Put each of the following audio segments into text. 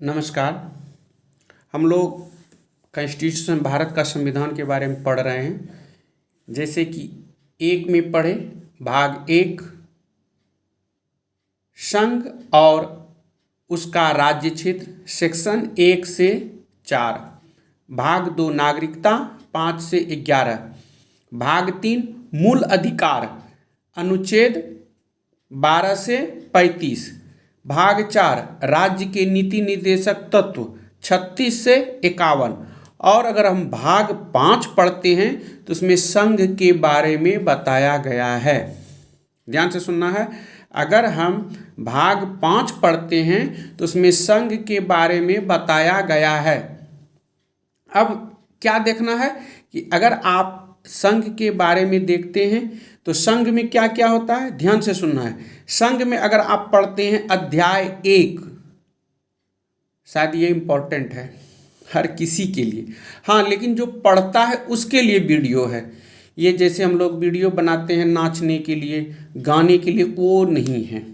नमस्कार। हम लोग कॉन्स्टिट्यूशन भारत का संविधान के बारे में पढ़ रहे हैं। जैसे कि एक में पढ़े भाग एक संघ और उसका राज्य क्षेत्र सेक्शन 1 से 4, भाग 2 नागरिकता 5 से 11, भाग 3 मूल अधिकार अनुच्छेद 12 से 35, भाग 4 राज्य के नीति निर्देशक तत्व 36 से 51। और अगर हम भाग 5 पढ़ते हैं तो उसमें संघ के बारे में बताया गया है। ध्यान से सुनना है। अगर हम भाग 5 पढ़ते हैं तो उसमें संघ के बारे में बताया गया है। अब क्या देखना है कि अगर आप संघ के बारे में देखते हैं तो संघ में क्या क्या होता है, ध्यान से सुनना है। संघ में अगर आप पढ़ते हैं अध्याय 1, शायद ये इंपॉर्टेंट है हर किसी के लिए, हाँ, लेकिन जो पढ़ता है उसके लिए वीडियो है ये। जैसे हम लोग वीडियो बनाते हैं नाचने के लिए, गाने के लिए, वो नहीं है,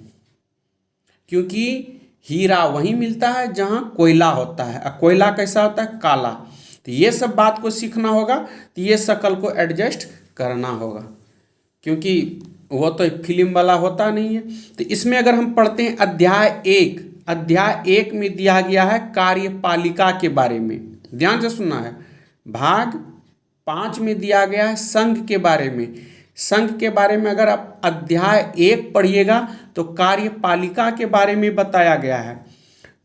क्योंकि हीरा वहीं मिलता है जहाँ कोयला होता है। और कोयला कैसा होता है? काला। तो ये सब बात को सीखना होगा, तो ये शकल को एडजस्ट करना होगा, क्योंकि वो तो फिल्म वाला होता नहीं है। तो इसमें अगर हम पढ़ते हैं अध्याय 1 में दिया गया है कार्यपालिका के बारे में। ध्यान से सुनना है। भाग 5 में दिया गया है संघ के बारे में। संघ के बारे में अगर आप अध्याय 1 पढ़िएगा तो कार्यपालिका के बारे में बताया गया है।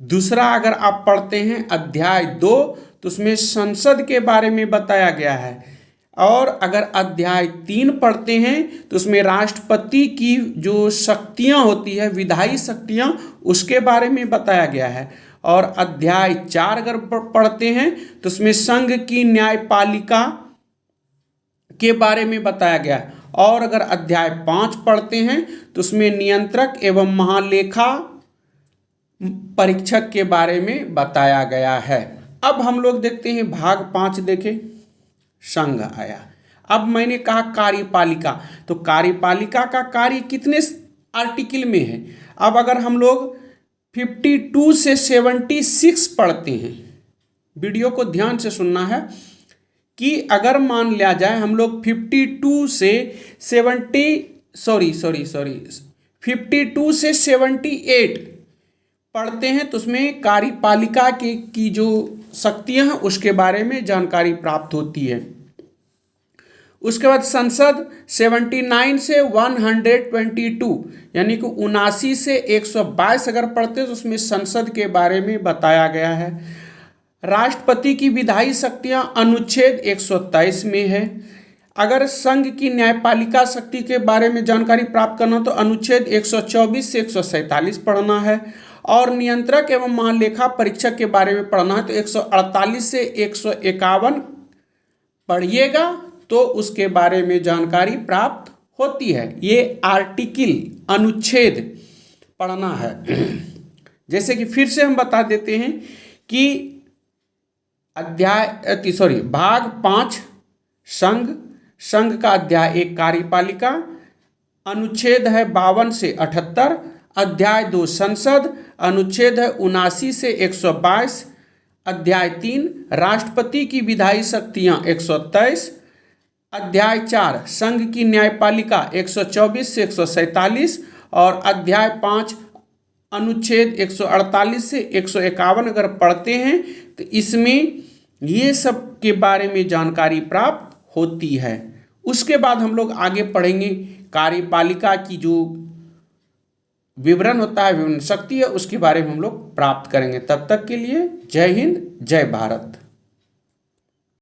दूसरा अगर आप पढ़ते हैं अध्याय 2 तो उसमें संसद के बारे में बताया गया है। और अगर अध्याय 3 पढ़ते हैं तो उसमें राष्ट्रपति की जो शक्तियां होती है, विधायी शक्तियां, उसके बारे में बताया गया है। और अध्याय 4 अगर पढ़ते हैं तो उसमें संघ की न्यायपालिका के बारे में बताया गया है। और अगर अध्याय 5 पढ़ते हैं तो उसमें नियंत्रक एवं महालेखा परीक्षक के बारे में बताया गया है। अब हम लोग देखते हैं भाग 5 देखें, संघ आया। अब मैंने कहा कार्यपालिका, तो कार्यपालिका का कार्य कितने आर्टिकल में है? अब अगर हम लोग 52 से 76 पढ़ते हैं, वीडियो को ध्यान से सुनना है, कि अगर मान लिया जाए हम लोग 52 से 78 पढ़ते हैं तो उसमें कार्यपालिका की जो शक्तियां हैं उसके बारे में जानकारी प्राप्त होती है। उसके बाद संसद 79 से 122 यानी कि 79 से 122 अगर पढ़ते हैं तो उसमें संसद के बारे में बताया गया है। राष्ट्रपति की विधायी शक्तियां अनुच्छेद 123 में है। अगर संघ की न्यायपालिका शक्ति के बारे में जानकारी प्राप्त करना तो अनुच्छेद 124 से 147 पढ़ना है। और नियंत्रक एवं महालेखा परीक्षक के बारे में पढ़ना है तो 148 से 151 पढ़िएगा तो उसके बारे में जानकारी प्राप्त होती है। ये आर्टिकल, अनुच्छेद पढ़ना है। जैसे कि फिर से हम बता देते हैं कि भाग 5 संघ का अध्याय 1 कार्यपालिका, अनुच्छेद है 52 से 78, अध्याय 2 संसद, अनुच्छेद है 79 से 122, अध्याय 3 राष्ट्रपति की विधायी शक्तियां 123, अध्याय 4 संघ की न्यायपालिका 124 से 147 और अध्याय 5 अनुच्छेद 148 से 151 अगर पढ़ते हैं तो इसमें ये सब के बारे में जानकारी प्राप्त होती है। उसके बाद हम लोग आगे पढ़ेंगे कार्यपालिका की जो विवरण होता है, विवरण शक्ति है, उसके बारे में हम लोग प्राप्त करेंगे। तब तक के लिए जय हिंद, जय भारत।